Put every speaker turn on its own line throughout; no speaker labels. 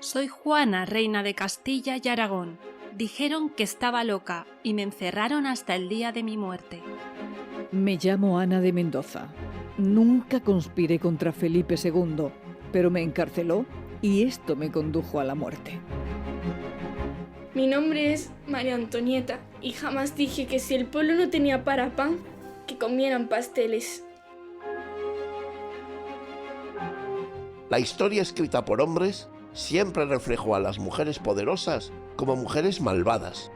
Soy Juana, reina de Castilla y Aragón. Dijeron que estaba loca y me encerraron hasta el día de mi muerte.
Me llamo Ana de Mendoza. Nunca conspiré contra Felipe II, pero me encarceló y esto me condujo a la muerte.
Mi nombre es María Antonieta y jamás dije que si el pueblo no tenía para pan, que comieran pasteles.
La historia escrita por hombres siempre reflejó a las mujeres poderosas como mujeres malvadas,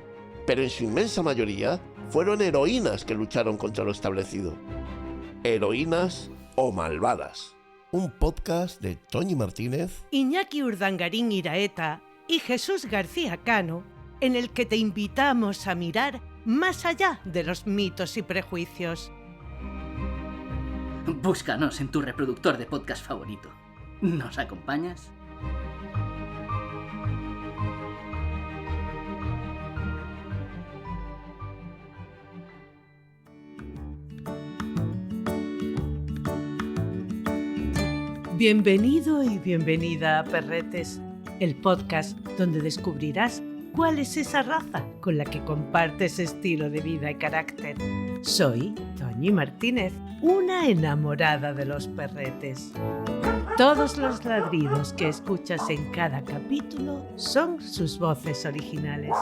pero en su inmensa mayoría fueron heroínas que lucharon contra lo establecido. Heroínas o malvadas. Un podcast de Toñi Martínez,
Iñaki Urdangarín Iraeta y Jesús García Cano, en el que te invitamos a mirar más allá de los mitos y prejuicios.
Búscanos en tu reproductor de podcast favorito. ¿Nos acompañas?
Bienvenido y bienvenida a Perretes, el podcast donde descubrirás cuál es esa raza con la que compartes estilo de vida y carácter. Soy Toñi Martínez, una enamorada de los perretes. Todos los ladridos que escuchas en cada capítulo son sus voces originales.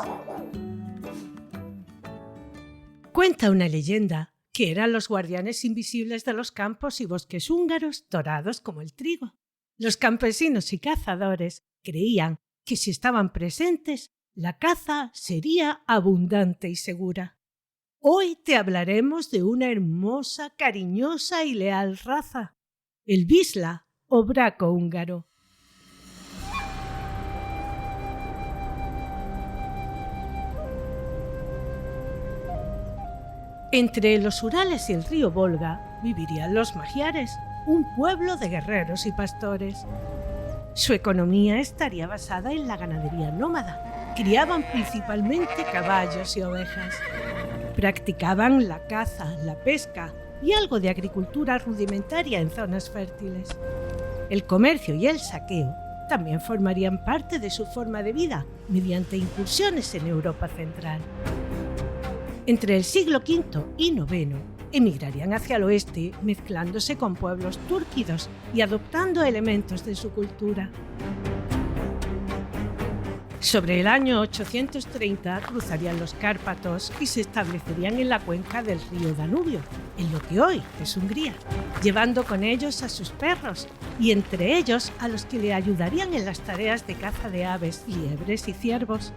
Cuenta una leyenda que eran los guardianes invisibles de los campos y bosques húngaros dorados como el trigo. Los campesinos y cazadores creían que si estaban presentes, la caza sería abundante y segura. Hoy te hablaremos de una hermosa, cariñosa y leal raza, el Visla o braco húngaro. Entre los Urales y el río Volga vivirían los magiares, un pueblo de guerreros y pastores. Su economía estaría basada en la ganadería nómada. Criaban principalmente caballos y ovejas. Practicaban la caza, la pesca y algo de agricultura rudimentaria en zonas fértiles. El comercio y el saqueo también formarían parte de su forma de vida mediante incursiones en Europa central. Entre el siglo V y IX emigrarían hacia el oeste mezclándose con pueblos túrquidos y adoptando elementos de su cultura. Sobre el año 830 cruzarían los Cárpatos y se establecerían en la cuenca del río Danubio, en lo que hoy es Hungría, llevando con ellos a sus perros y entre ellos a los que le ayudarían en las tareas de caza de aves, liebres y ciervos.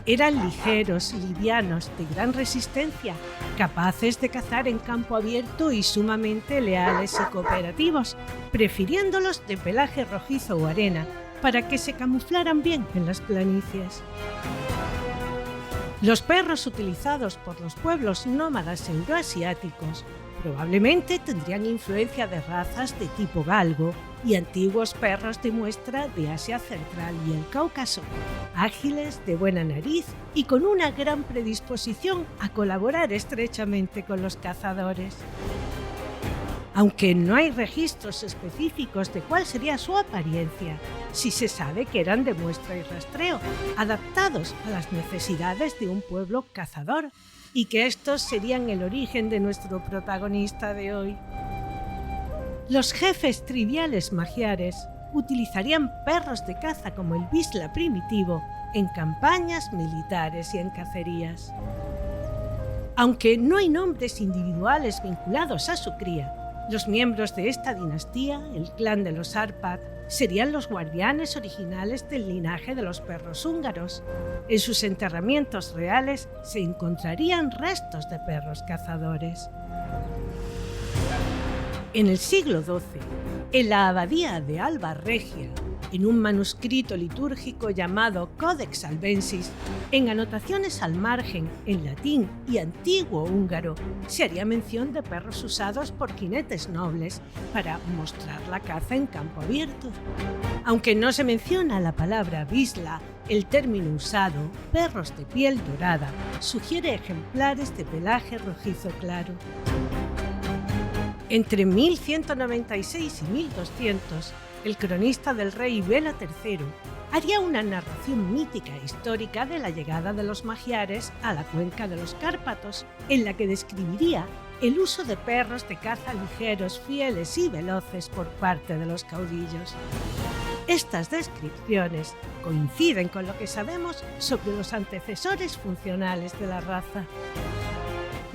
Eran ligeros, livianos, de gran resistencia, capaces de cazar en campo abierto y sumamente leales y cooperativos, prefiriéndolos de pelaje rojizo o arena, para que se camuflaran bien en las planicies. Los perros utilizados por los pueblos nómadas euroasiáticos probablemente tendrían influencia de razas de tipo galgo y antiguos perros de muestra de Asia Central y el Cáucaso, ágiles, de buena nariz y con una gran predisposición a colaborar estrechamente con los cazadores. Aunque no hay registros específicos de cuál sería su apariencia, sí se sabe que eran de muestra y rastreo, adaptados a las necesidades de un pueblo cazador, y que estos serían el origen de nuestro protagonista de hoy. Los jefes triviales magiares utilizarían perros de caza como el Visla primitivo en campañas militares y en cacerías. Aunque no hay nombres individuales vinculados a su cría, los miembros de esta dinastía, el clan de los Árpád, serían los guardianes originales del linaje de los perros húngaros. En sus enterramientos reales se encontrarían restos de perros cazadores. En el siglo XII, en la abadía de Alba Regia, en un manuscrito litúrgico llamado Codex Albensis, en anotaciones al margen, en latín y antiguo húngaro, se haría mención de perros usados por jinetes nobles para mostrar la caza en campo abierto. Aunque no se menciona la palabra Visla, el término usado, perros de piel dorada, sugiere ejemplares de pelaje rojizo claro. Entre 1196 y 1200, el cronista del rey Bela III haría una narración mítica e histórica de la llegada de los magiares a la cuenca de los Cárpatos, en la que describiría el uso de perros de caza ligeros, fieles y veloces por parte de los caudillos. Estas descripciones coinciden con lo que sabemos sobre los antecesores funcionales de la raza.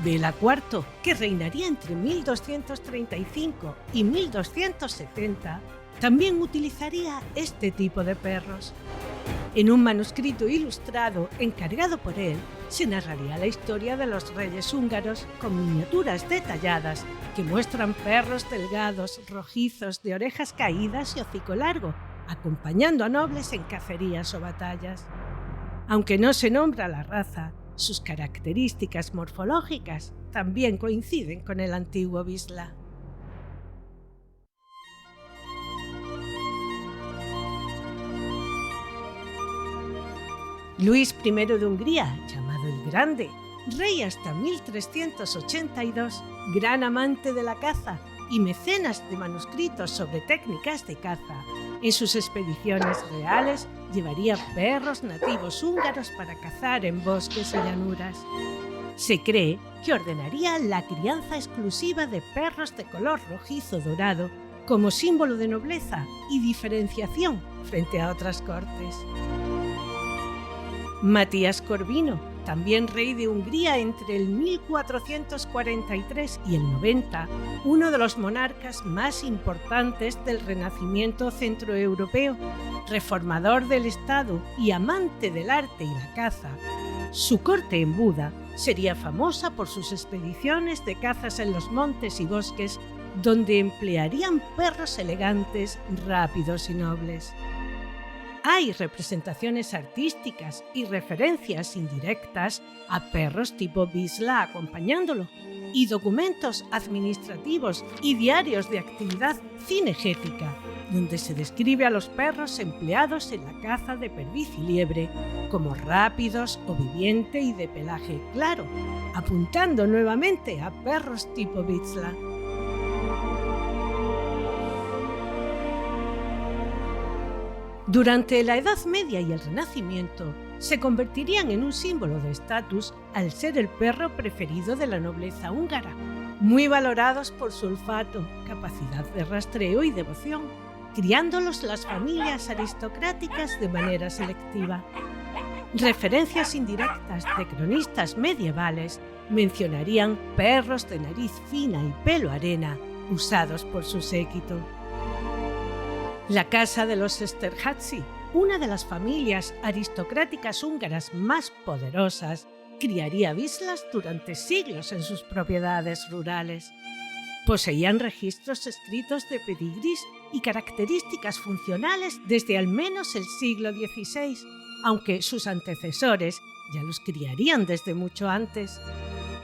Bela IV, que reinaría entre 1235 y 1270, también utilizaría este tipo de perros. En un manuscrito ilustrado encargado por él, se narraría la historia de los reyes húngaros con miniaturas detalladas que muestran perros delgados, rojizos, de orejas caídas y hocico largo, acompañando a nobles en cacerías o batallas. Aunque no se nombra la raza, sus características morfológicas también coinciden con el antiguo Wisla. Luis I de Hungría, llamado el Grande, rey hasta 1382, gran amante de la caza y mecenas de manuscritos sobre técnicas de caza, en sus expediciones reales llevaría perros nativos húngaros para cazar en bosques y llanuras. Se cree que ordenaría la crianza exclusiva de perros de color rojizo dorado como símbolo de nobleza y diferenciación frente a otras cortes. Matías Corvino, también rey de Hungría entre el 1443 y el 90, uno de los monarcas más importantes del Renacimiento centroeuropeo, reformador del Estado y amante del arte y la caza. Su corte en Buda sería famosa por sus expediciones de cazas en los montes y bosques, donde emplearían perros elegantes, rápidos y nobles. Hay representaciones artísticas y referencias indirectas a perros tipo Wisla acompañándolo, y documentos administrativos y diarios de actividad cinegética, donde se describe a los perros empleados en la caza de perdiz y liebre como rápidos, obediente y de pelaje claro, apuntando nuevamente a perros tipo Wisla. Durante la Edad Media y el Renacimiento, se convertirían en un símbolo de estatus al ser el perro preferido de la nobleza húngara, muy valorados por su olfato, capacidad de rastreo y devoción, criándolos las familias aristocráticas de manera selectiva. Referencias indirectas de cronistas medievales mencionarían perros de nariz fina y pelo arena, usados por su séquito. La casa de los Esterházy, una de las familias aristocráticas húngaras más poderosas, criaría Wislas durante siglos en sus propiedades rurales. Poseían registros escritos de pedigrís y características funcionales desde al menos el siglo XVI, aunque sus antecesores ya los criarían desde mucho antes.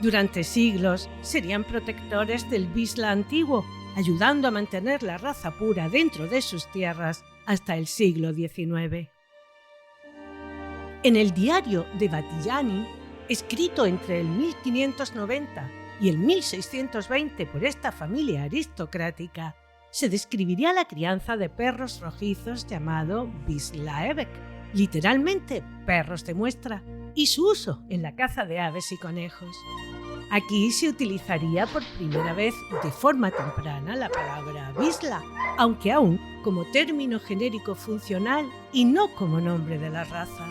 Durante siglos serían protectores del Wisla antiguo, ayudando a mantener la raza pura dentro de sus tierras hasta el siglo XIX. En el diario de Batthyány, escrito entre el 1590 y el 1620 por esta familia aristocrática, se describiría la crianza de perros rojizos llamado Wislaebek, literalmente perros de muestra, y su uso en la caza de aves y conejos. Aquí se utilizaría por primera vez de forma temprana la palabra Wisla, aunque aún como término genérico funcional y no como nombre de la raza.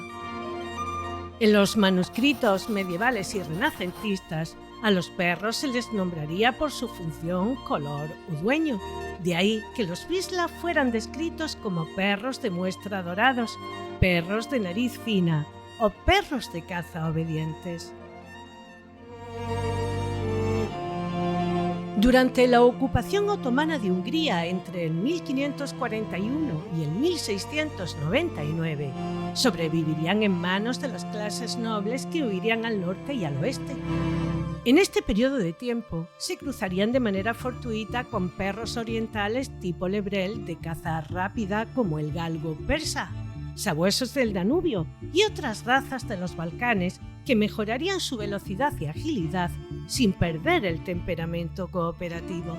En los manuscritos medievales y renacentistas, a los perros se les nombraría por su función, color o dueño. De ahí que los Wisla fueran descritos como perros de muestra dorados, perros de nariz fina o perros de caza obedientes. Durante la ocupación otomana de Hungría entre el 1541 y el 1699, sobrevivirían en manos de las clases nobles que huirían al norte y al oeste. En este periodo de tiempo se cruzarían de manera fortuita con perros orientales tipo lebrel de caza rápida como el galgo persa, sabuesos del Danubio y otras razas de los Balcanes que mejorarían su velocidad y agilidad sin perder el temperamento cooperativo.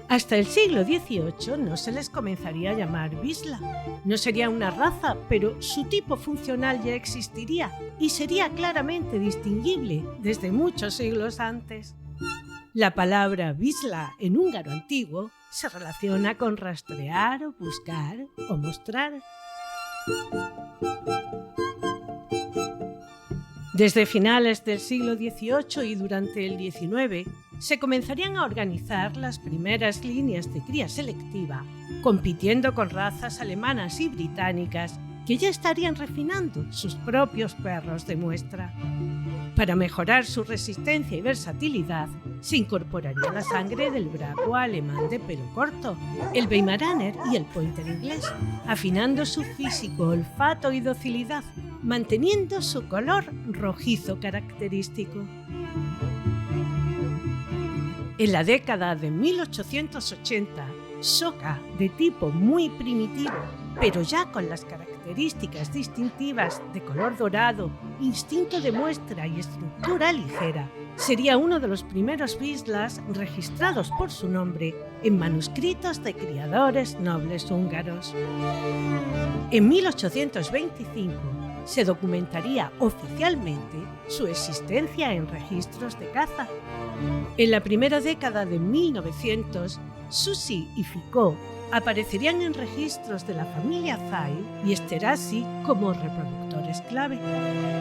Hasta el siglo XVIII no se les comenzaría a llamar Vizsla. No sería una raza, pero su tipo funcional ya existiría y sería claramente distinguible desde muchos siglos antes. La palabra Vizsla en húngaro antiguo se relaciona con rastrear, o buscar o mostrar. Desde finales del siglo XVIII y durante el XIX se comenzarían a organizar las primeras líneas de cría selectiva, compitiendo con razas alemanas y británicas que ya estarían refinando sus propios perros de muestra. Para mejorar su resistencia y versatilidad, se incorporaría la sangre del braco alemán de pelo corto, el Weimaraner y el Pointer inglés, afinando su físico, olfato y docilidad, manteniendo su color rojizo característico. En la década de 1880, Soca, de tipo muy primitivo, pero ya con las características distintivas de color dorado, instinto de muestra y estructura ligera, sería uno de los primeros Vizslas registrados por su nombre en manuscritos de criadores nobles húngaros. En 1825 se documentaría oficialmente su existencia en registros de caza. En la primera década de 1900, Susi y Ficó aparecerían en registros de la familia Zay y Esterhazy como reproductores clave.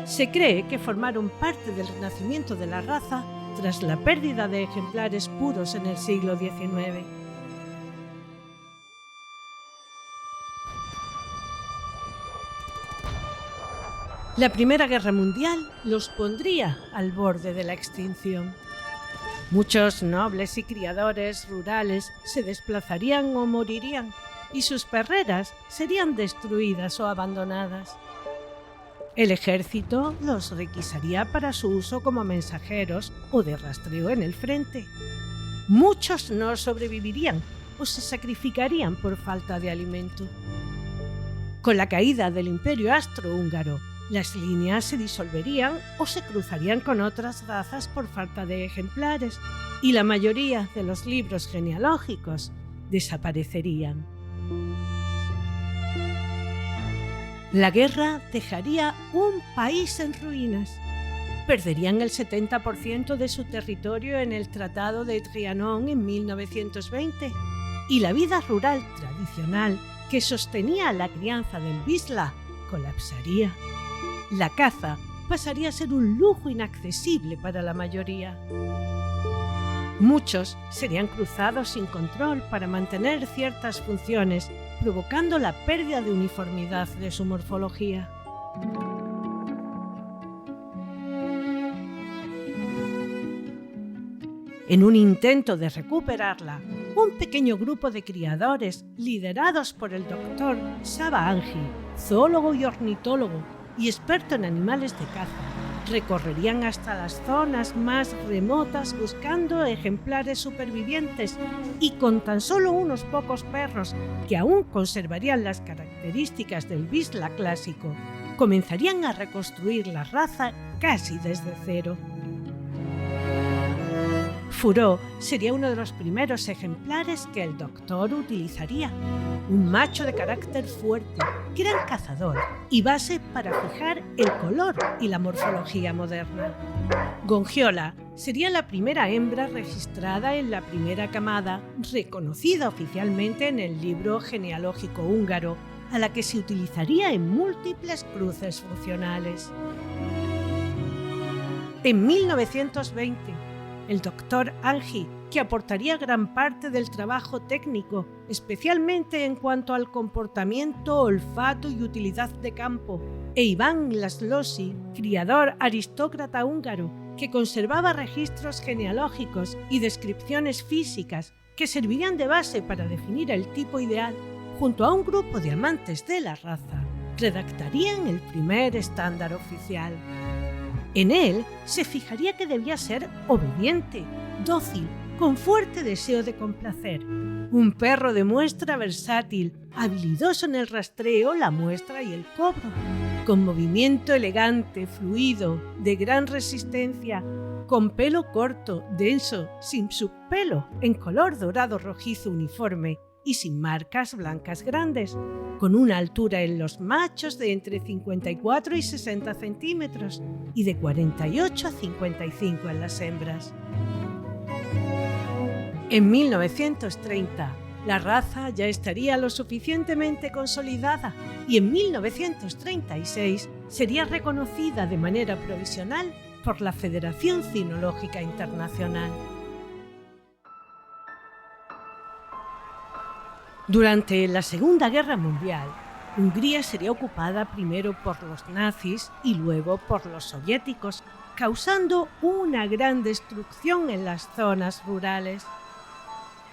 Se cree que formaron parte del renacimiento de la raza tras la pérdida de ejemplares puros en el siglo XIX. La Primera Guerra Mundial los pondría al borde de la extinción. Muchos nobles y criadores rurales se desplazarían o morirían, y sus perreras serían destruidas o abandonadas. El ejército los requisaría para su uso como mensajeros o de rastreo en el frente. Muchos no sobrevivirían o se sacrificarían por falta de alimento. Con la caída del Imperio Austrohúngaro, las líneas se disolverían o se cruzarían con otras razas por falta de ejemplares, y la mayoría de los libros genealógicos desaparecerían. La guerra dejaría un país en ruinas. Perderían el 70% de su territorio en el Tratado de Trianon en 1920, y la vida rural tradicional que sostenía la crianza del Vizsla colapsaría. La caza pasaría a ser un lujo inaccesible para la mayoría. Muchos serían cruzados sin control para mantener ciertas funciones, provocando la pérdida de uniformidad de su morfología. En un intento de recuperarla, un pequeño grupo de criadores, liderados por el doctor Saba Anji, zoólogo y ornitólogo, y experto en animales de caza, recorrerían hasta las zonas más remotas buscando ejemplares supervivientes, y con tan solo unos pocos perros que aún conservarían las características del Vizsla clásico, comenzarían a reconstruir la raza casi desde cero. Furó sería uno de los primeros ejemplares que el doctor utilizaría, un macho de carácter fuerte, gran cazador y base para fijar el color y la morfología moderna. Gongiola sería la primera hembra registrada en la primera camada, reconocida oficialmente en el libro genealógico húngaro, a la que se utilizaría en múltiples cruces funcionales. En 1920, el doctor Anji, que aportaría gran parte del trabajo técnico, especialmente en cuanto al comportamiento, olfato y utilidad de campo, e Iván Laszlosi, criador aristócrata húngaro, que conservaba registros genealógicos y descripciones físicas que servirían de base para definir el tipo ideal, junto a un grupo de amantes de la raza, redactarían el primer estándar oficial. En él se fijaría que debía ser obediente, dócil, con fuerte deseo de complacer, un perro de muestra versátil, habilidoso en el rastreo, la muestra y el cobro. con movimiento elegante, fluido, de gran resistencia, con pelo corto, denso, sin subpelo, en color dorado rojizo uniforme y sin marcas blancas grandes, con una altura en los machos de entre 54 y 60 centímetros y de 48 a 55 en las hembras. En 1930, la raza ya estaría lo suficientemente consolidada y en 1936 sería reconocida de manera provisional por la Federación Cinológica Internacional. Durante la Segunda Guerra Mundial, Hungría sería ocupada primero por los nazis y luego por los soviéticos, causando una gran destrucción en las zonas rurales.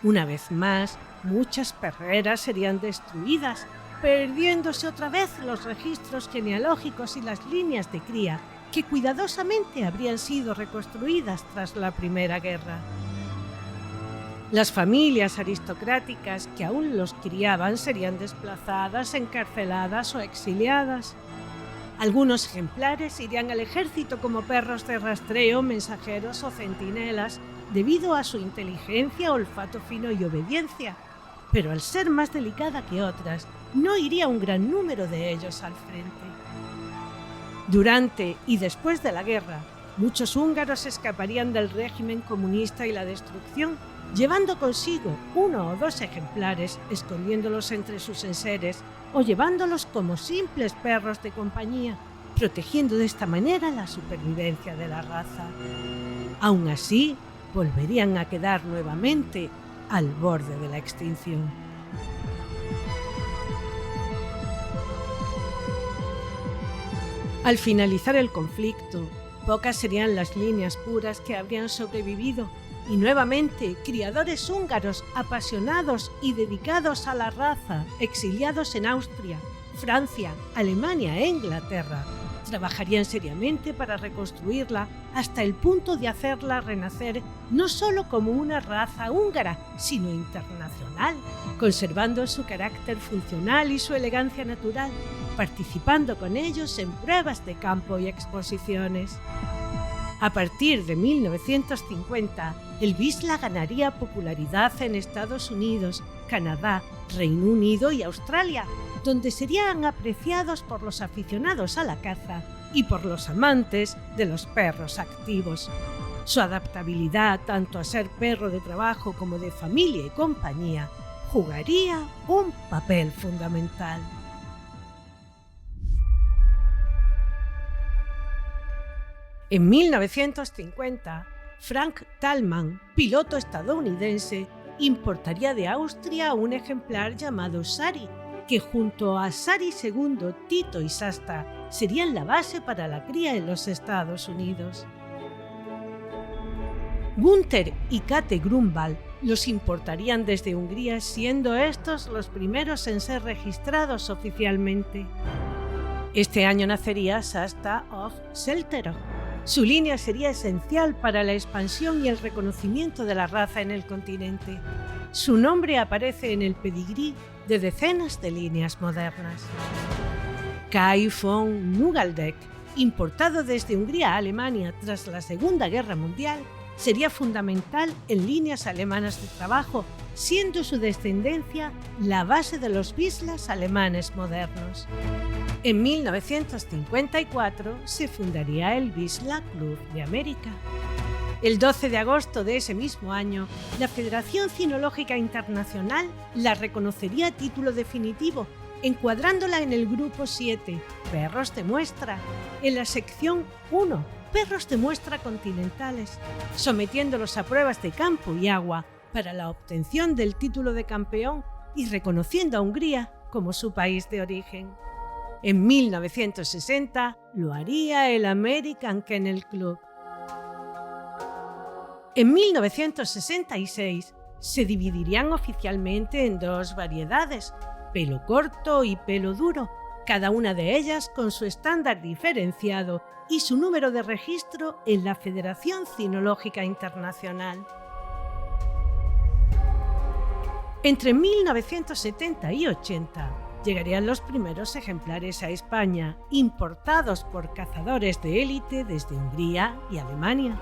Una vez más, muchas perreras serían destruidas, perdiéndose otra vez los registros genealógicos y las líneas de cría que cuidadosamente habrían sido reconstruidas tras la Primera Guerra. Las familias aristocráticas que aún los criaban serían desplazadas, encarceladas o exiliadas. Algunos ejemplares irían al ejército como perros de rastreo, mensajeros o centinelas, debido a su inteligencia, olfato fino y obediencia, pero al ser más delicada que otras, no iría un gran número de ellos al frente. Durante y después de la guerra, muchos húngaros escaparían del régimen comunista y la destrucción, llevando consigo 1 o 2 ejemplares, escondiéndolos entre sus enseres o llevándolos como simples perros de compañía, protegiendo de esta manera la supervivencia de la raza. Aún así, volverían a quedar nuevamente al borde de la extinción. Al finalizar el conflicto, pocas serían las líneas puras que habrían sobrevivido, y nuevamente criadores húngaros apasionados y dedicados a la raza, exiliados en Austria, Francia, Alemania e Inglaterra, trabajarían seriamente para reconstruirla hasta el punto de hacerla renacer no solo como una raza húngara, sino internacional, conservando su carácter funcional y su elegancia natural, participando con ellos en pruebas de campo y exposiciones. A partir de 1950, el Vizsla ganaría popularidad en Estados Unidos, Canadá, Reino Unido y Australia, donde serían apreciados por los aficionados a la caza y por los amantes de los perros activos. Su adaptabilidad tanto a ser perro de trabajo como de familia y compañía jugaría un papel fundamental. En 1950, Frank Tallman, piloto estadounidense, importaría de Austria un ejemplar llamado Sari, que junto a Sari II, Tito y Sasta serían la base para la cría en los Estados Unidos. Günther y Kate Grunwald los importarían desde Hungría, siendo estos los primeros en ser registrados oficialmente. Este año nacería Sasta of Selterå. Su línea sería esencial para la expansión y el reconocimiento de la raza en el continente. Su nombre aparece en el pedigrí de decenas de líneas modernas. Kai von Nugaldeck, importado desde Hungría a Alemania tras la Segunda Guerra Mundial, sería fundamental en líneas alemanas de trabajo, siendo su descendencia la base de los Vizslas alemanes modernos. En 1954 se fundaría el Vizsla Club de América. El 12 de agosto de ese mismo año, la Federación Cinológica Internacional la reconocería a título definitivo, encuadrándola en el Grupo 7, Perros de Muestra, en la sección 1, Perros de Muestra Continentales, sometiéndolos a pruebas de campo y agua para la obtención del título de campeón y reconociendo a Hungría como su país de origen. En 1960 lo haría el American Kennel Club. En 1966 se dividirían oficialmente en 2 variedades, pelo corto y pelo duro, cada una de ellas con su estándar diferenciado y su número de registro en la Federación Cinológica Internacional. Entre 1970 y 80, llegarían los primeros ejemplares a España, importados por cazadores de élite desde Hungría y Alemania.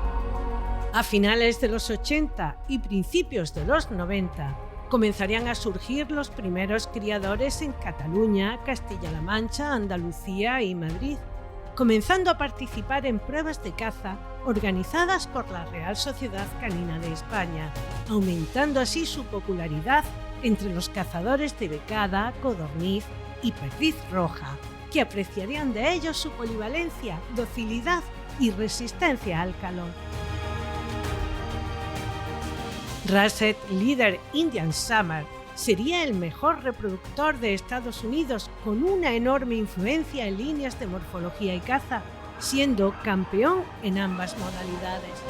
A finales de los 80 y principios de los 90, comenzarían a surgir los primeros criadores en Cataluña, Castilla-La Mancha, Andalucía y Madrid, comenzando a participar en pruebas de caza organizadas por la Real Sociedad Canina de España, aumentando así su popularidad entre los cazadores de becada, codorniz y perdiz roja, que apreciarían de ellos su polivalencia, docilidad y resistencia al calor. Russet Leader Indian Summer sería el mejor reproductor de Estados Unidos con una enorme influencia en líneas de morfología y caza, siendo campeón en ambas modalidades.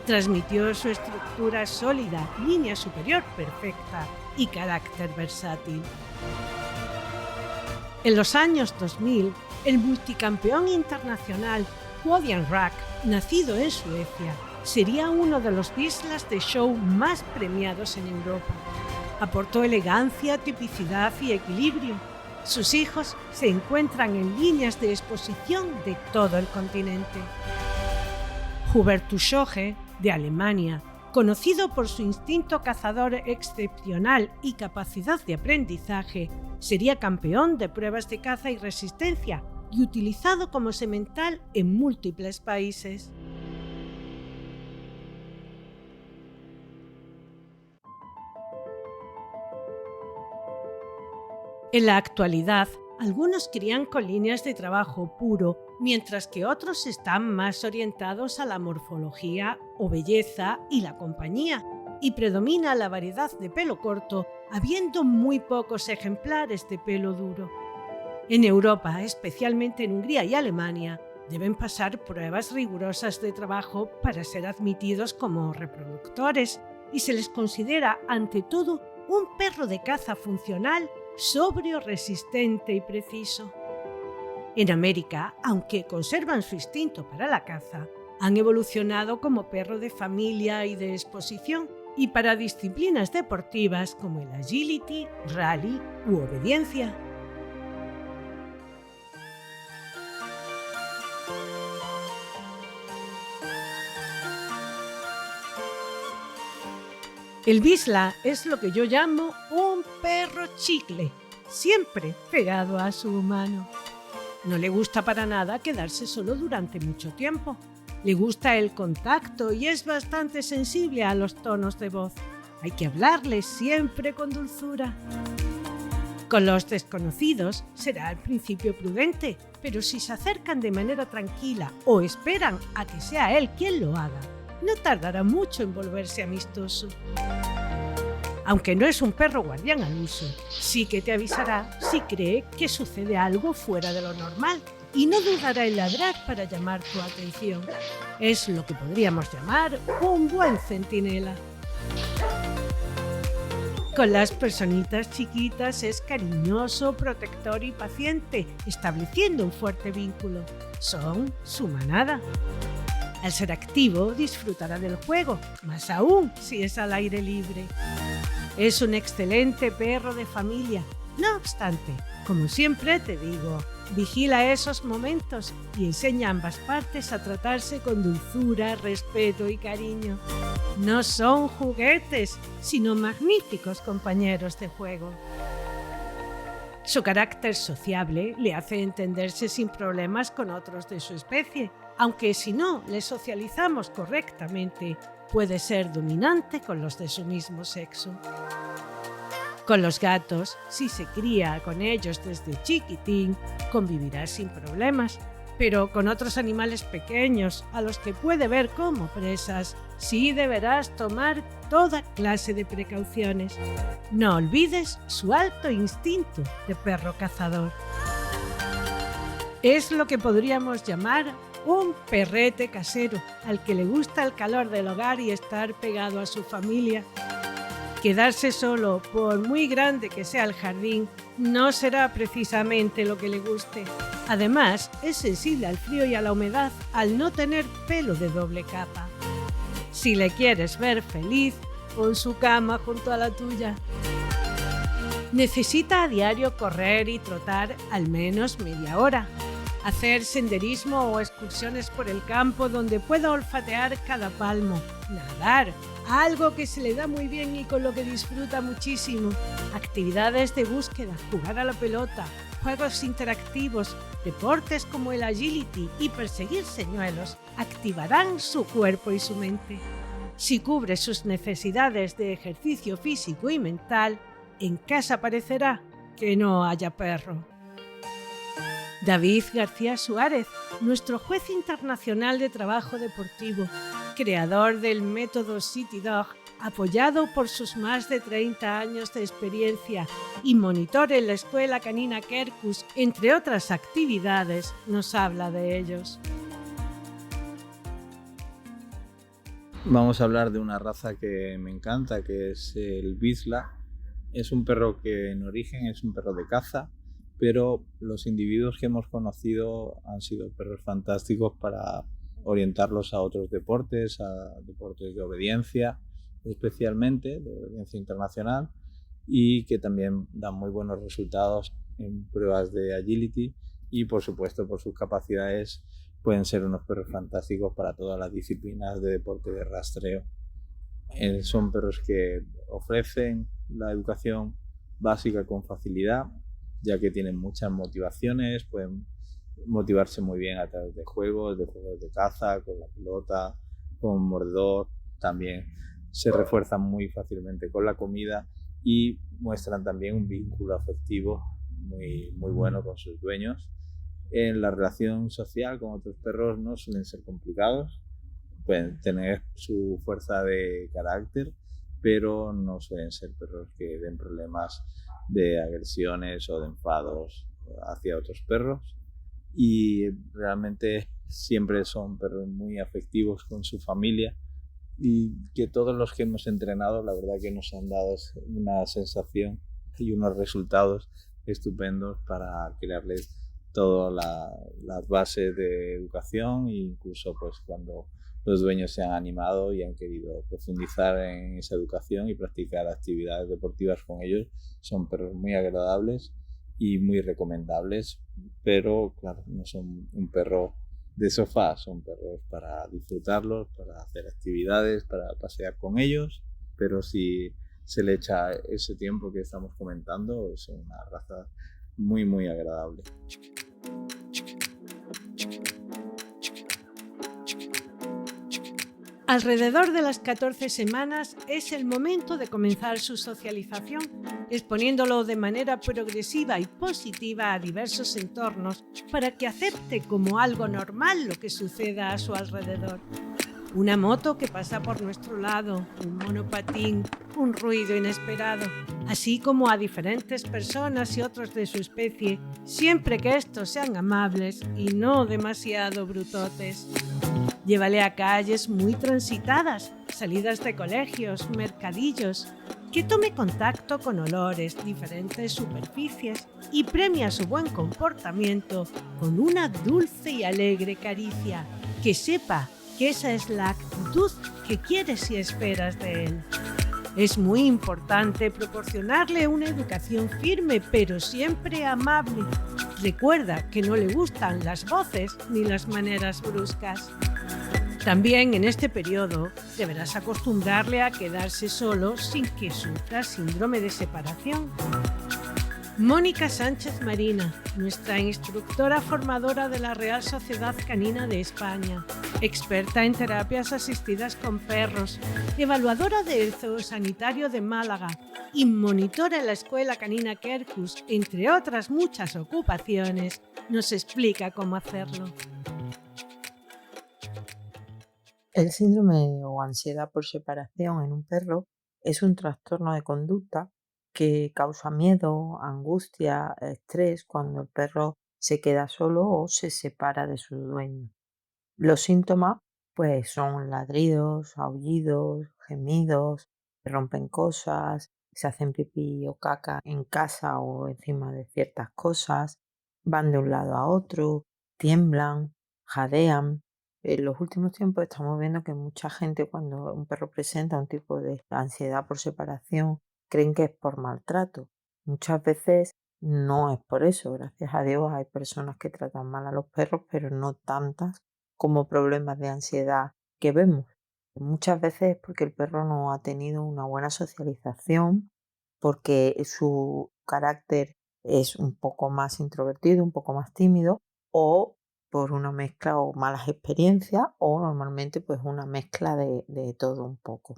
Transmitió su estructura sólida, línea superior perfecta y carácter versátil. En los años 2000, el multicampeón internacional Quodian Rack, nacido en Suecia, sería uno de los bislas de show más premiados en Europa. Aportó elegancia, tipicidad y equilibrio. Sus hijos se encuentran en líneas de exposición de todo el continente. Hubertus Schoge, de Alemania, conocido por su instinto cazador excepcional y capacidad de aprendizaje, sería campeón de pruebas de caza y resistencia y utilizado como semental en múltiples países. En la actualidad, algunos crían con líneas de trabajo puro, mientras que otros están más orientados a la morfología o belleza y la compañía, y predomina la variedad de pelo corto, habiendo muy pocos ejemplares de pelo duro. En Europa, especialmente en Hungría y Alemania, deben pasar pruebas rigurosas de trabajo para ser admitidos como reproductores, y se les considera, ante todo, un perro de caza funcional, sobrio, resistente y preciso. En América, aunque conservan su instinto para la caza, han evolucionado como perro de familia y de exposición y para disciplinas deportivas como el agility, rally u obediencia. El Vizsla es lo que yo llamo un perro chicle, siempre pegado a su humano. No le gusta para nada quedarse solo durante mucho tiempo. Le gusta el contacto y es bastante sensible a los tonos de voz. Hay que hablarle siempre con dulzura. Con los desconocidos será al principio prudente, pero si se acercan de manera tranquila o esperan a que sea él quien lo haga, no tardará mucho en volverse amistoso. Aunque no es un perro guardián al uso, sí que te avisará si cree que sucede algo fuera de lo normal y no dudará en ladrar para llamar tu atención. Es lo que podríamos llamar un buen centinela. Con las personitas chiquitas es cariñoso, protector y paciente, estableciendo un fuerte vínculo. Son su manada. Al ser activo, disfrutará del juego, más aún si es al aire libre. Es un excelente perro de familia. No obstante, como siempre te digo, vigila esos momentos y enseña a ambas partes a tratarse con dulzura, respeto y cariño. No son juguetes, sino magníficos compañeros de juego. Su carácter sociable le hace entenderse sin problemas con otros de su especie, aunque si no le socializamos correctamente, puede ser dominante con los de su mismo sexo. Con los gatos, si se cría con ellos desde chiquitín, convivirá sin problemas, pero con otros animales pequeños, a los que puede ver como presas, sí deberás tomar toda clase de precauciones. No olvides su alto instinto de perro cazador. Es lo que podríamos llamar un perrete casero, al que le gusta el calor del hogar y estar pegado a su familia. Quedarse solo, por muy grande que sea el jardín, no será precisamente lo que le guste. Además, es sensible al frío y a la humedad al no tener pelo de doble capa. Si le quieres ver feliz, pon su cama junto a la tuya. Necesita a diario correr y trotar al menos media hora, hacer senderismo o excursiones por el campo donde pueda olfatear cada palmo, nadar, algo que se le da muy bien y con lo que disfruta muchísimo, actividades de búsqueda, jugar a la pelota, juegos interactivos, deportes como el agility y perseguir señuelos activarán su cuerpo y su mente. Si cubre sus necesidades de ejercicio físico y mental, en casa parecerá que no haya perro. David García Suárez, nuestro juez internacional de trabajo deportivo, creador del método City Dog, apoyado por sus más de 30 años de experiencia y monitor en la Escuela Canina Quercus, entre otras actividades, nos habla de ellos.
Vamos a hablar de una raza que me encanta, que es el Vizsla. Es un perro que en origen es un perro de caza, pero los individuos que hemos conocido han sido perros fantásticos para orientarlos a otros deportes, a deportes de obediencia, especialmente de obediencia internacional, y que también dan muy buenos resultados en pruebas de agility y, por supuesto, por sus capacidades pueden ser unos perros fantásticos para todas las disciplinas de deporte de rastreo. Son perros que ofrecen la educación básica con facilidad, ya que tienen muchas motivaciones, pueden motivarse muy bien a través de juegos de caza, con la pelota, con mordedor. También se refuerzan muy fácilmente con la comida y muestran también un vínculo afectivo muy bueno con sus dueños. En la relación social con otros perros no suelen ser complicados, pueden tener su fuerza de carácter, pero no suelen ser perros que den problemas de agresiones o de enfados hacia otros perros, y realmente siempre son perros muy afectivos con su familia, y que todos los que hemos entrenado la verdad que nos han dado una sensación y unos resultados estupendos para crearles todas las bases de educación, e incluso pues cuando los dueños se han animado y han querido profundizar en esa educación y practicar actividades deportivas con ellos. Son perros muy agradables y muy recomendables, pero claro, no son un perro de sofá, son perros para disfrutarlos, para hacer actividades, para pasear con ellos, pero si se le echa ese tiempo que estamos comentando, es una raza muy agradable.
Alrededor de las 14 semanas es el momento de comenzar su socialización, exponiéndolo de manera progresiva y positiva a diversos entornos para que acepte como algo normal lo que suceda a su alrededor. Una moto que pasa por nuestro lado, un monopatín, un ruido inesperado, así como a diferentes personas y otros de su especie, siempre que estos sean amables y no demasiado brutotes. Llévale a calles muy transitadas, salidas de colegios, mercadillos, que tome contacto con olores, diferentes superficies y premia su buen comportamiento con una dulce y alegre caricia, que sepa que esa es la actitud que quieres y esperas de él. Es muy importante proporcionarle una educación firme, pero siempre amable. Recuerda que no le gustan las voces ni las maneras bruscas. También en este periodo deberás acostumbrarle a quedarse solo sin que sufra síndrome de separación. Mónica Sánchez Marina, nuestra instructora formadora de la Real Sociedad Canina de España, experta en terapias asistidas con perros, evaluadora del Zoosanitario de Málaga y monitora en la Escuela Canina Quercus, entre otras muchas ocupaciones, nos explica cómo hacerlo.
El síndrome o ansiedad por separación en un perro es un trastorno de conducta que causa miedo, angustia, estrés cuando el perro se queda solo o se separa de su dueño. Los síntomas pues son ladridos, aullidos, gemidos, rompen cosas, se hacen pipí o caca en casa o encima de ciertas cosas, van de un lado a otro, tiemblan, jadean. En los últimos tiempos estamos viendo que mucha gente, cuando un perro presenta un tipo de ansiedad por separación, creen que es por maltrato, Muchas veces no es por eso, gracias a Dios hay personas que tratan mal a los perros, pero no tantas como problemas de ansiedad que vemos. Muchas veces es porque el perro no ha tenido una buena socialización, porque su carácter es un poco más introvertido, un poco más tímido, o por una mezcla o malas experiencias, o normalmente pues una mezcla de todo un poco.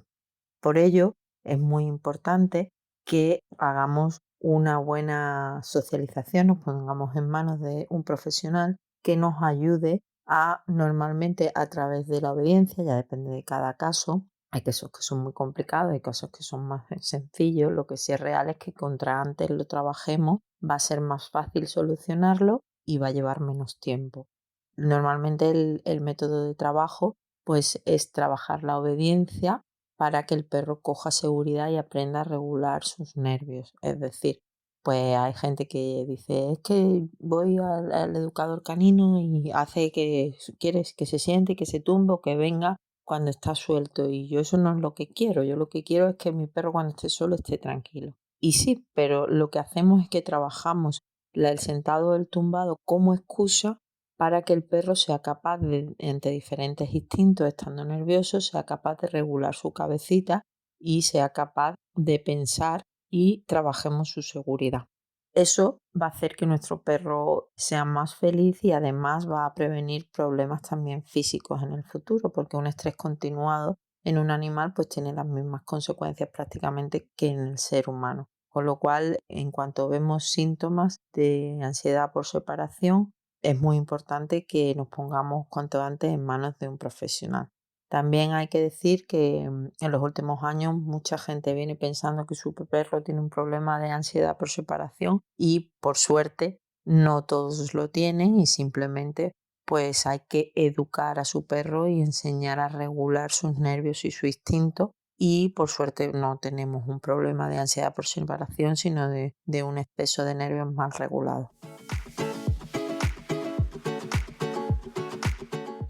Por ello es muy importante que hagamos una buena socialización, nos pongamos en manos de un profesional que nos ayude a, normalmente a través de la obediencia, ya depende de cada caso. Hay casos que son muy complicados, hay casos que son más sencillos. Lo que sí es real es que contra antes lo trabajemos, va a ser más fácil solucionarlo y va a llevar menos tiempo. Normalmente el método de trabajo pues es trabajar la obediencia para que el perro coja seguridad y aprenda a regular sus nervios. Es decir, pues hay gente que dice, es que voy al educador canino y hace que quieres que se siente, que se tumbe o que venga cuando está suelto. Y yo eso no es lo que quiero. Yo lo que quiero es que mi perro cuando esté solo esté tranquilo. Y sí, pero lo que hacemos es que trabajamos el sentado o el tumbado como excusa para que el perro sea capaz de, entre diferentes instintos, estando nervioso, sea capaz de regular su cabecita y sea capaz de pensar y trabajemos su seguridad. Eso va a hacer que nuestro perro sea más feliz y además va a prevenir problemas también físicos en el futuro, porque un estrés continuado en un animal pues tiene las mismas consecuencias prácticamente que en el ser humano. Con lo cual, en cuanto vemos síntomas de ansiedad por separación, es muy importante que nos pongamos cuanto antes en manos de un profesional. También hay que decir que en los últimos años mucha gente viene pensando que su perro tiene un problema de ansiedad por separación y por suerte no todos lo tienen y simplemente pues hay que educar a su perro y enseñar a regular sus nervios y su instinto. Y por suerte no tenemos un problema de ansiedad por separación, sino de un exceso de nervios mal regulado.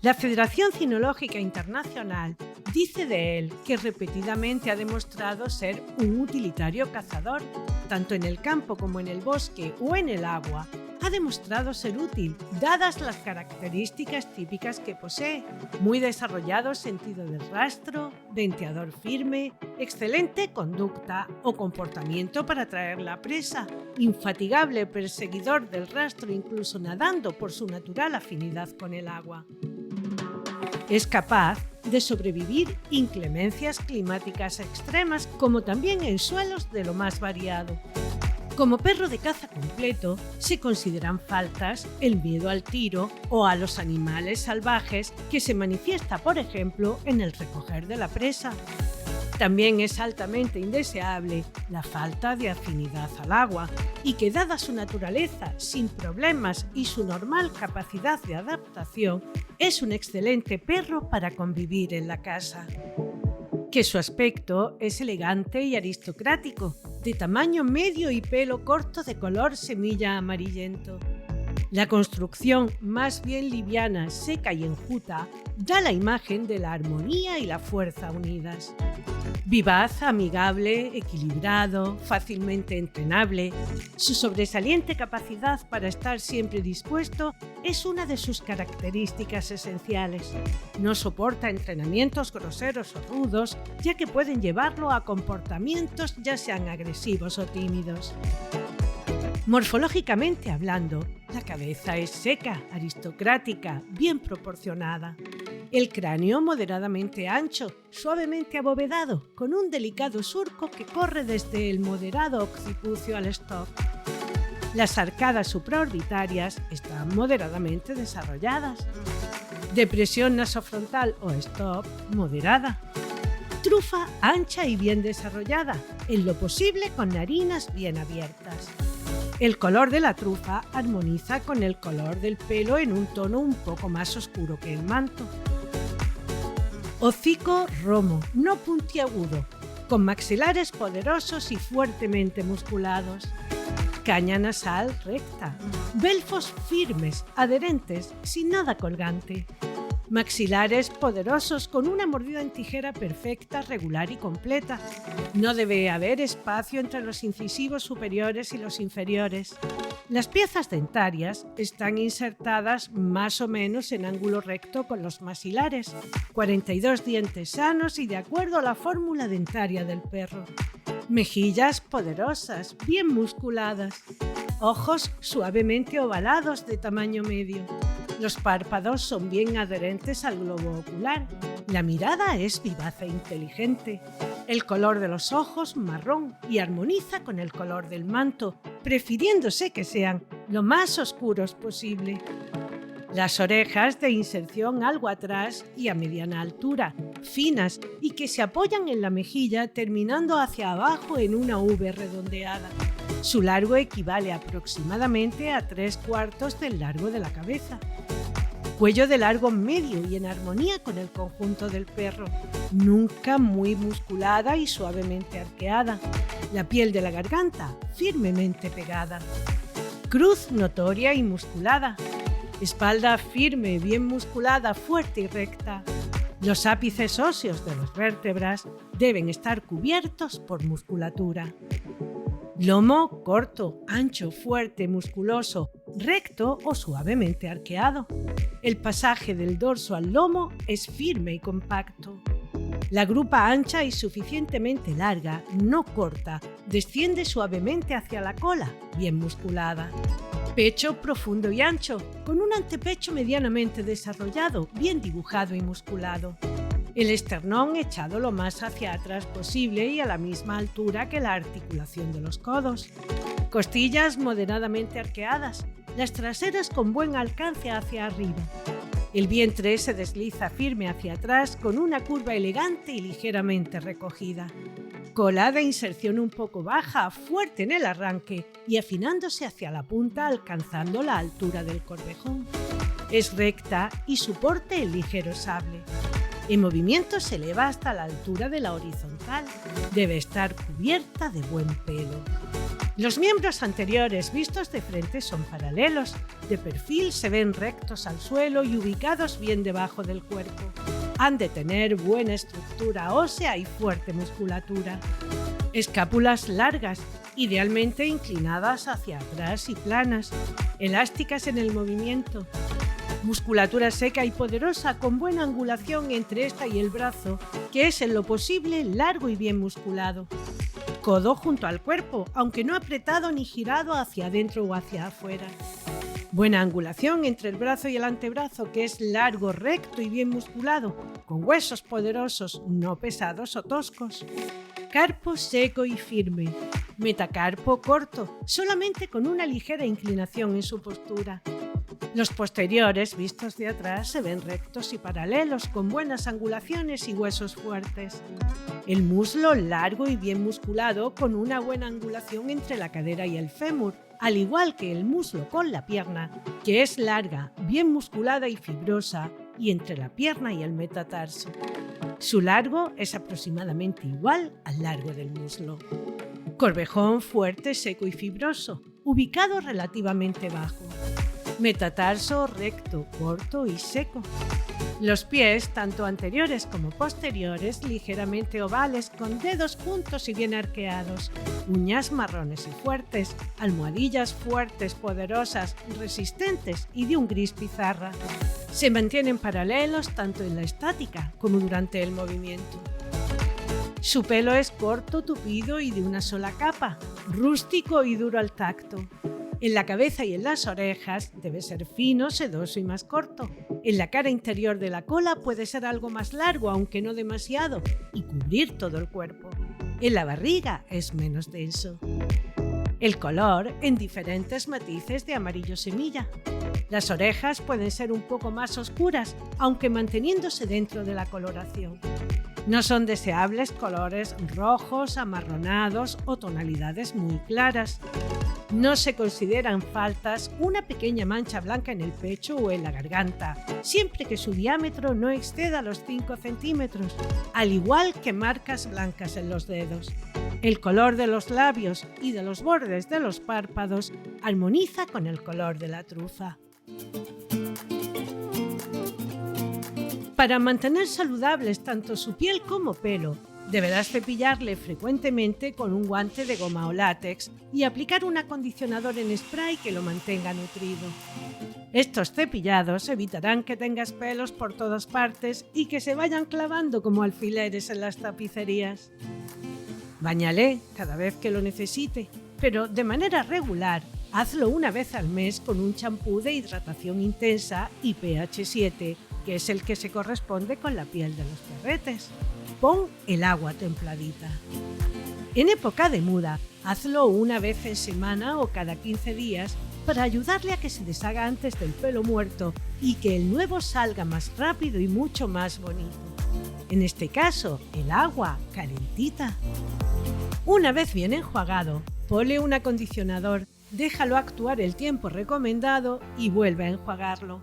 La Federación Cinológica Internacional dice de él que repetidamente ha demostrado ser un utilitario cazador, tanto en el campo como en el bosque o en el agua. Ha demostrado ser útil, dadas las características típicas que posee: muy desarrollado sentido del rastro, venteador firme, excelente conducta o comportamiento para atraer la presa, infatigable perseguidor del rastro incluso nadando por su natural afinidad con el agua. Es capaz de sobrevivir inclemencias climáticas extremas, como también en suelos de lo más variado. Como perro de caza completo, se consideran faltas el miedo al tiro o a los animales salvajes, que se manifiesta, por ejemplo, en el recoger de la presa. También es altamente indeseable la falta de afinidad al agua, y que, dada su naturaleza sin problemas y su normal capacidad de adaptación, es un excelente perro para convivir en la casa. Que su aspecto es elegante y aristocrático, de tamaño medio y pelo corto de color semilla amarillento. La construcción, más bien liviana, seca y enjuta, da la imagen de la armonía y la fuerza unidas. Vivaz, amigable, equilibrado, fácilmente entrenable, su sobresaliente capacidad para estar siempre dispuesto es una de sus características esenciales. No soporta entrenamientos groseros o rudos, ya que pueden llevarlo a comportamientos ya sean agresivos o tímidos. Morfológicamente hablando, la cabeza es seca, aristocrática, bien proporcionada. El cráneo moderadamente ancho, suavemente abovedado, con un delicado surco que corre desde el moderado occipucio al stop. Las arcadas supraorbitarias están moderadamente desarrolladas. Depresión nasofrontal o stop moderada. Trufa ancha y bien desarrollada, en lo posible con narinas bien abiertas. El color de la trufa armoniza con el color del pelo en un tono un poco más oscuro que el manto. Hocico romo, no puntiagudo, con maxilares poderosos y fuertemente musculados. Caña nasal recta, belfos firmes, adherentes, sin nada colgante. Maxilares poderosos con una mordida en tijera perfecta, regular y completa. No debe haber espacio entre los incisivos superiores y los inferiores. Las piezas dentarias están insertadas más o menos en ángulo recto con los maxilares. 42 dientes sanos y de acuerdo a la fórmula dentaria del perro. Mejillas poderosas, bien musculadas. Ojos suavemente ovalados de tamaño medio. Los párpados son bien adherentes al globo ocular. La mirada es vivaz e inteligente. El color de los ojos marrón y armoniza con el color del manto, prefiriéndose que sean lo más oscuros posible. Las orejas de inserción algo atrás y a mediana altura, finas y que se apoyan en la mejilla terminando hacia abajo en una V redondeada. Su largo equivale aproximadamente a 3/4 del largo de la cabeza. Cuello de largo medio y en armonía con el conjunto del perro, nunca muy musculada y suavemente arqueada. La piel de la garganta firmemente pegada. Cruz notoria y musculada. Espalda firme, bien musculada, fuerte y recta. Los ápices óseos de las vértebras deben estar cubiertos por musculatura. Lomo corto, ancho, fuerte, musculoso, recto o suavemente arqueado. El pasaje del dorso al lomo es firme y compacto. La grupa ancha y suficientemente larga, no corta, desciende suavemente hacia la cola, bien musculada. Pecho profundo y ancho, con un antepecho medianamente desarrollado, bien dibujado y musculado. El esternón echado lo más hacia atrás posible y a la misma altura que la articulación de los codos. Costillas moderadamente arqueadas, las traseras con buen alcance hacia arriba. El vientre se desliza firme hacia atrás con una curva elegante y ligeramente recogida. Cola de inserción un poco baja, fuerte en el arranque y afinándose hacia la punta alcanzando la altura del corvejón. Es recta y su porte el ligero sable. En movimiento se eleva hasta la altura de la horizontal. Debe estar cubierta de buen pelo. Los miembros anteriores vistos de frente son paralelos. De perfil se ven rectos al suelo y ubicados bien debajo del cuerpo. Han de tener buena estructura ósea y fuerte musculatura. Escápulas largas, idealmente inclinadas hacia atrás y planas, elásticas en el movimiento. Musculatura seca y poderosa con buena angulación entre esta y el brazo, que es en lo posible largo y bien musculado. Codo junto al cuerpo, aunque no apretado ni girado hacia adentro o hacia afuera. Buena angulación entre el brazo y el antebrazo, que es largo, recto y bien musculado, con huesos poderosos, no pesados o toscos. Carpo seco y firme. Metacarpo corto, solamente con una ligera inclinación en su postura. Los posteriores, vistos de atrás, se ven rectos y paralelos, con buenas angulaciones y huesos fuertes. El muslo largo y bien musculado, con una buena angulación entre la cadera y el fémur, al igual que el muslo con la pierna, que es larga, bien musculada y fibrosa, y entre la pierna y el metatarso. Su largo es aproximadamente igual al largo del muslo. Corvejón fuerte, seco y fibroso, ubicado relativamente bajo. Metatarso recto, corto y seco. Los pies, tanto anteriores como posteriores, ligeramente ovales, con dedos juntos y bien arqueados. Uñas marrones y fuertes, almohadillas fuertes, poderosas, resistentes y de un gris pizarra. Se mantienen paralelos tanto en la estática como durante el movimiento. Su pelo es corto, tupido y de una sola capa, rústico y duro al tacto. En la cabeza y en las orejas debe ser fino, sedoso y más corto. En la cara interior de la cola puede ser algo más largo, aunque no demasiado, y cubrir todo el cuerpo. En la barriga es menos denso. El color en diferentes matices de amarillo semilla. Las orejas pueden ser un poco más oscuras, aunque manteniéndose dentro de la coloración. No son deseables colores rojos, amarronados o tonalidades muy claras. No se consideran faltas una pequeña mancha blanca en el pecho o en la garganta, siempre que su diámetro no exceda los 5 centímetros, al igual que marcas blancas en los dedos. El color de los labios y de los bordes de los párpados armoniza con el color de la trufa. Para mantener saludables tanto su piel como pelo, deberás cepillarle frecuentemente con un guante de goma o látex y aplicar un acondicionador en spray que lo mantenga nutrido. Estos cepillados evitarán que tengas pelos por todas partes y que se vayan clavando como alfileres en las tapicerías. Báñale cada vez que lo necesite, pero de manera regular. Hazlo una vez al mes con un champú de hidratación intensa y pH 7, que es el que se corresponde con la piel de los perretes. Pon el agua templadita. En época de muda, hazlo una vez en semana o cada 15 días para ayudarle a que se deshaga antes del pelo muerto y que el nuevo salga más rápido y mucho más bonito. En este caso, el agua calentita. Una vez bien enjuagado, ponle un acondicionador, déjalo actuar el tiempo recomendado y vuelve a enjuagarlo.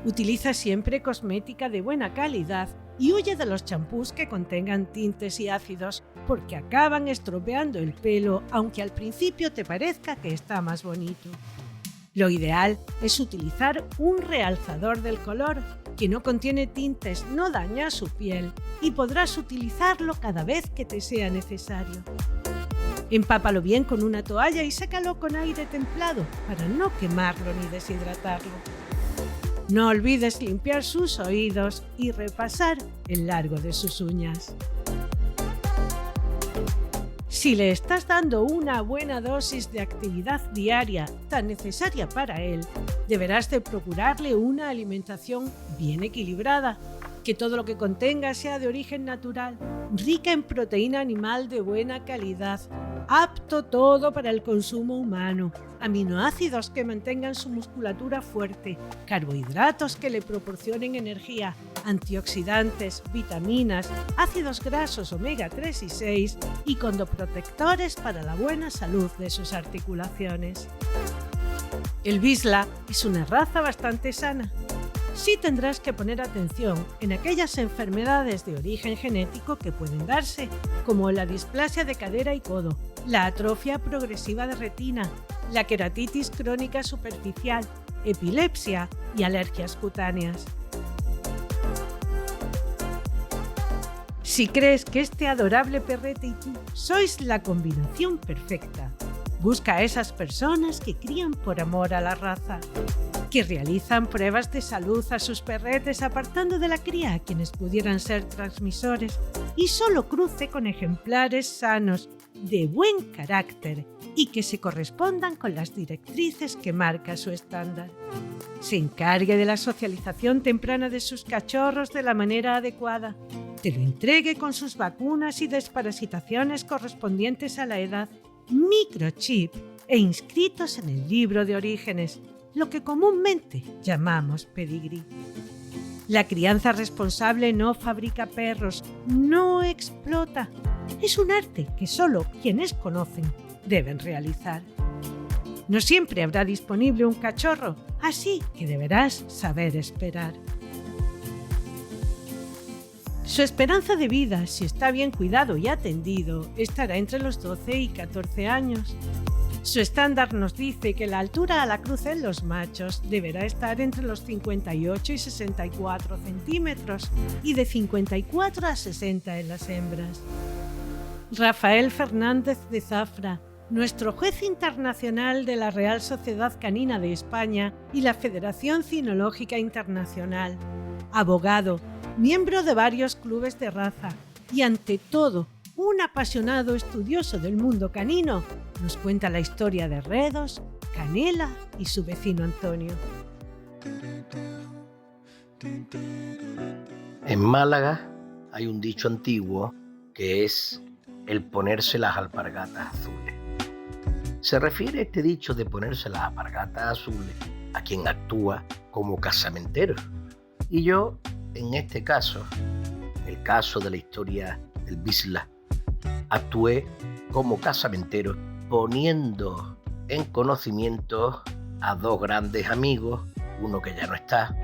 Utiliza siempre cosmética de buena calidad y huye de los champús que contengan tintes y ácidos porque acaban estropeando el pelo, aunque al principio te parezca que está más bonito. Lo ideal es utilizar un realzador del color que no contiene tintes, no daña su piel y podrás utilizarlo cada vez que te sea necesario. Empápalo bien con una toalla y sécalo con aire templado para no quemarlo ni deshidratarlo. No olvides limpiar sus oídos y repasar el largo de sus uñas. Si le estás dando una buena dosis de actividad diaria tan necesaria para él, deberás de procurarle una alimentación bien equilibrada, que todo lo que contenga sea de origen natural, rica en proteína animal de buena calidad, apto todo para el consumo humano, aminoácidos que mantengan su musculatura fuerte, carbohidratos que le proporcionen energía, antioxidantes, vitaminas, ácidos grasos omega 3 y 6 y condoprotectores para la buena salud de sus articulaciones. El Vizsla es una raza bastante sana. Sí tendrás que poner atención en aquellas enfermedades de origen genético que pueden darse, como la displasia de cadera y codo, la atrofia progresiva de retina, la queratitis crónica superficial, epilepsia y alergias cutáneas. Si crees que este adorable perrete y tú sois la combinación perfecta, busca a esas personas que crían por amor a la raza, que realizan pruebas de salud a sus perretes apartando de la cría a quienes pudieran ser transmisores y solo cruce con ejemplares sanos, de buen carácter y que se correspondan con las directrices que marca su estándar. Se encargue de la socialización temprana de sus cachorros de la manera adecuada, te lo entregue con sus vacunas y desparasitaciones correspondientes a la edad, microchip e inscritos en el libro de orígenes, lo que comúnmente llamamos pedigrí. La crianza responsable no fabrica perros, no explota. Es un arte que solo quienes conocen deben realizar. No siempre habrá disponible un cachorro, así que deberás saber esperar. Su esperanza de vida, si está bien cuidado y atendido, estará entre los 12 y 14 años. Su estándar nos dice que la altura a la cruz en los machos deberá estar entre los 58 y 64 centímetros y de 54 a 60 en las hembras. Rafael Fernández de Zafra, nuestro juez internacional de la Real Sociedad Canina de España y la Federación Cinológica Internacional, abogado, miembro de varios clubes de raza y, ante todo, un apasionado estudioso del mundo canino, nos cuenta la historia de Redos, Canela y su vecino Antonio.
En Málaga hay un dicho antiguo que es el ponerse las alpargatas azules. Se refiere este dicho de ponerse las alpargatas azules a quien actúa como casamentero. Y yo, en este caso, en el caso de la historia del Vizsla, actué como casamentero poniendo en conocimiento a dos grandes amigos, uno que ya no está,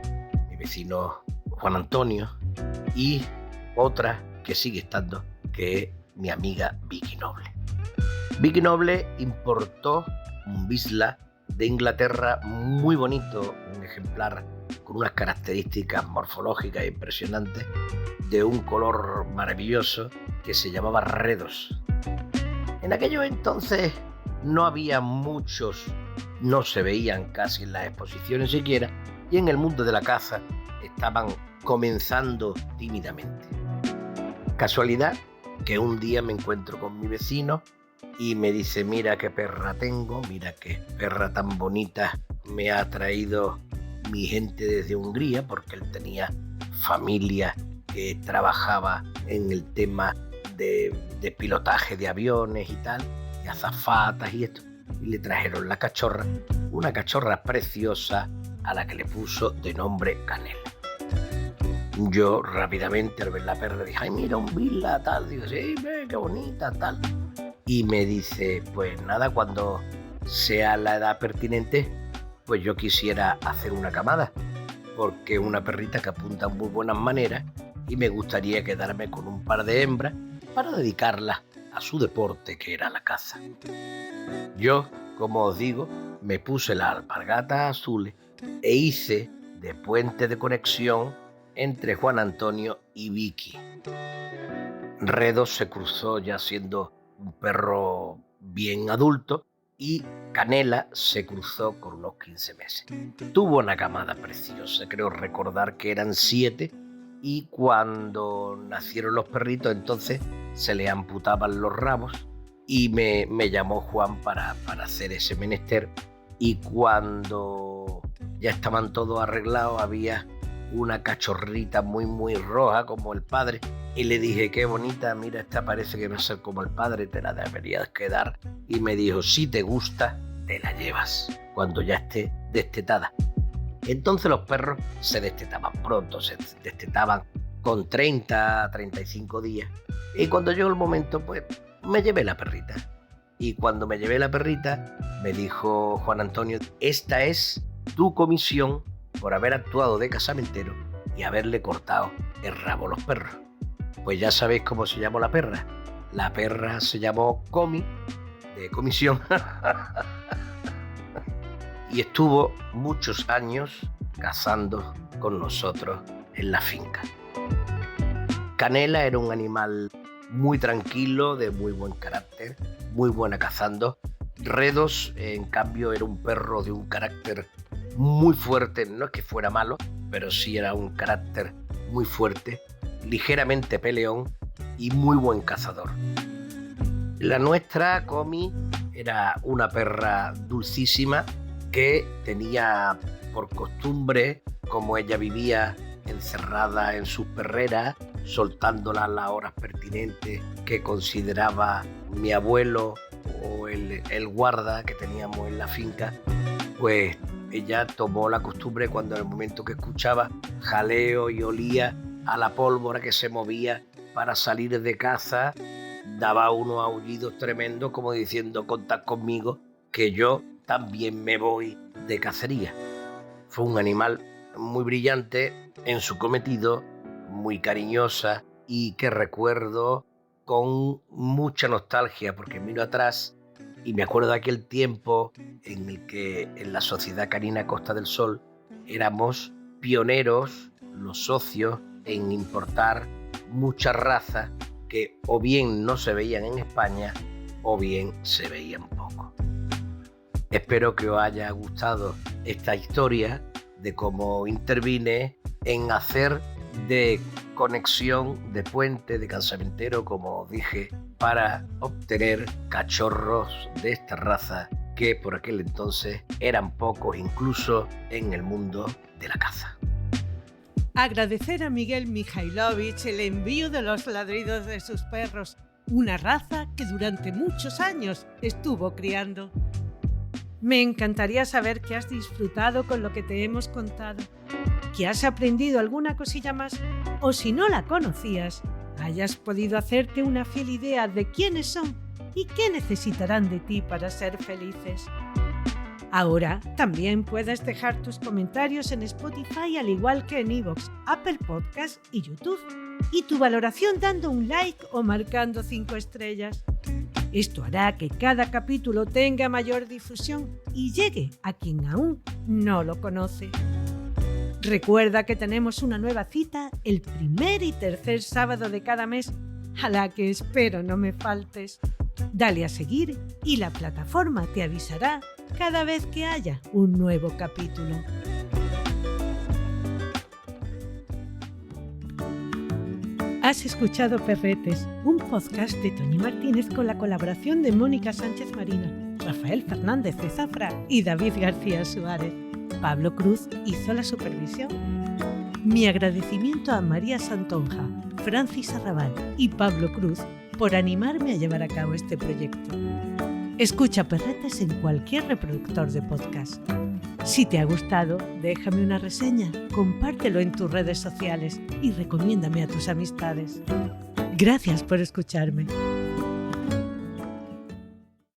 mi vecino Juan Antonio, y otra que sigue estando, que es mi amiga Vicky Noble. Vicky Noble importó un Vizsla de Inglaterra muy bonito, un ejemplar con unas características morfológicas impresionantes, de un color maravilloso, que se llamaba Redos. En aquellos entonces no había muchos, no se veían casi en las exposiciones siquiera, y en el mundo de la caza estaban comenzando tímidamente. Casualidad que un día me encuentro con mi vecino y me dice: mira qué perra tengo, mira qué perra tan bonita me ha traído mi gente desde Hungría, porque él tenía familia que trabajaba en el tema de pilotaje de aviones y tal, de azafatas y esto, y le trajeron la cachorra, una cachorra preciosa a la que le puso de nombre Canela. Yo rápidamente al ver la perra dije: ay, mira, un Vizsla, tal. Digo: sí, qué bonita, tal. Y me dice: pues nada, cuando sea la edad pertinente, pues yo quisiera hacer una camada, porque es una perrita que apunta muy buenas maneras y me gustaría quedarme con un par de hembras para dedicarlas a su deporte, que era la caza. Yo, como os digo, me puse las alpargatas azules e hice de puente de conexión entre Juan Antonio y Vicky. Redos se cruzó ya siendo un perro bien adulto y Canela se cruzó con unos 15 meses. Tuvo una camada preciosa, creo recordar que eran 7, y cuando nacieron los perritos entonces se le amputaban los rabos y me llamó Juan para hacer ese menester, y cuando ya estaban todos arreglados había una cachorrita muy roja como el padre, y le dije: qué bonita, mira, esta parece que va a ser como el padre, te la deberías quedar. Y me dijo: si te gusta, te la llevas cuando ya esté destetada. Entonces los perros se destetaban pronto, se destetaban con 30, 35 días. Y cuando llegó el momento, pues me llevé la perrita. Y cuando me llevé la perrita, me dijo Juan Antonio: esta es tu comisión por haber actuado de casamentero y haberle cortado el rabo a los perros. Pues ya sabéis cómo se llamó la perra. La perra se llamó Comi, de comisión. Y estuvo muchos años cazando con nosotros en la finca. Canela era un animal muy tranquilo, de muy buen carácter, muy buena cazando. Redos, en cambio, era un perro de un carácter muy fuerte, no es que fuera malo, pero sí era un carácter muy fuerte, ligeramente peleón y muy buen cazador. La nuestra, Comi, era una perra dulcísima que tenía por costumbre, como ella vivía encerrada en sus perreras, soltándola a las horas pertinentes que consideraba mi abuelo o el guarda que teníamos en la finca, pues ella tomó la costumbre, cuando en el momento que escuchaba jaleo y olía a la pólvora que se movía para salir de caza, daba unos aullidos tremendos como diciendo: contad conmigo, que yo también me voy de cacería. Fue un animal muy brillante en su cometido, muy cariñosa, y que recuerdo con mucha nostalgia, porque miro atrás y me acuerdo de aquel tiempo en el que en la Sociedad Canina Costa del Sol éramos pioneros, los socios, en importar muchas razas que o bien no se veían en España o bien se veían poco. Espero que os haya gustado esta historia de cómo intervine en hacer de conexión, de puente, de casamentero, como os dije, para obtener cachorros de esta raza que por aquel entonces eran pocos, incluso en el mundo de la caza.
Agradecer a Miguel Mikhailovich el envío de los ladridos de sus perros, una raza que durante muchos años estuvo criando. Me encantaría saber que has disfrutado con lo que te hemos contado, que has aprendido alguna cosilla más, o si no la conocías, hayas podido hacerte una fiel idea de quiénes son y qué necesitarán de ti para ser felices. Ahora también puedes dejar tus comentarios en Spotify, al igual que en iVoox, Apple Podcasts y YouTube, y tu valoración dando un like o marcando 5 estrellas. Esto hará que cada capítulo tenga mayor difusión y llegue a quien aún no lo conoce. Recuerda que tenemos una nueva cita el primer y tercer sábado de cada mes, a la que espero no me faltes. Dale a seguir y la plataforma te avisará cada vez que haya un nuevo capítulo. Has escuchado Perretes, un podcast de Toñi Martínez con la colaboración de Mónica Sánchez Marina, Rafael Fernández de Zafra y David García Suárez. Pablo Cruz hizo la supervisión. Mi agradecimiento a María Santonja, Francis Arrabal y Pablo Cruz por animarme a llevar a cabo este proyecto. Escucha Perretes en cualquier reproductor de podcast. Si te ha gustado, déjame una reseña, compártelo en tus redes sociales y recomiéndame a tus amistades. Gracias por escucharme.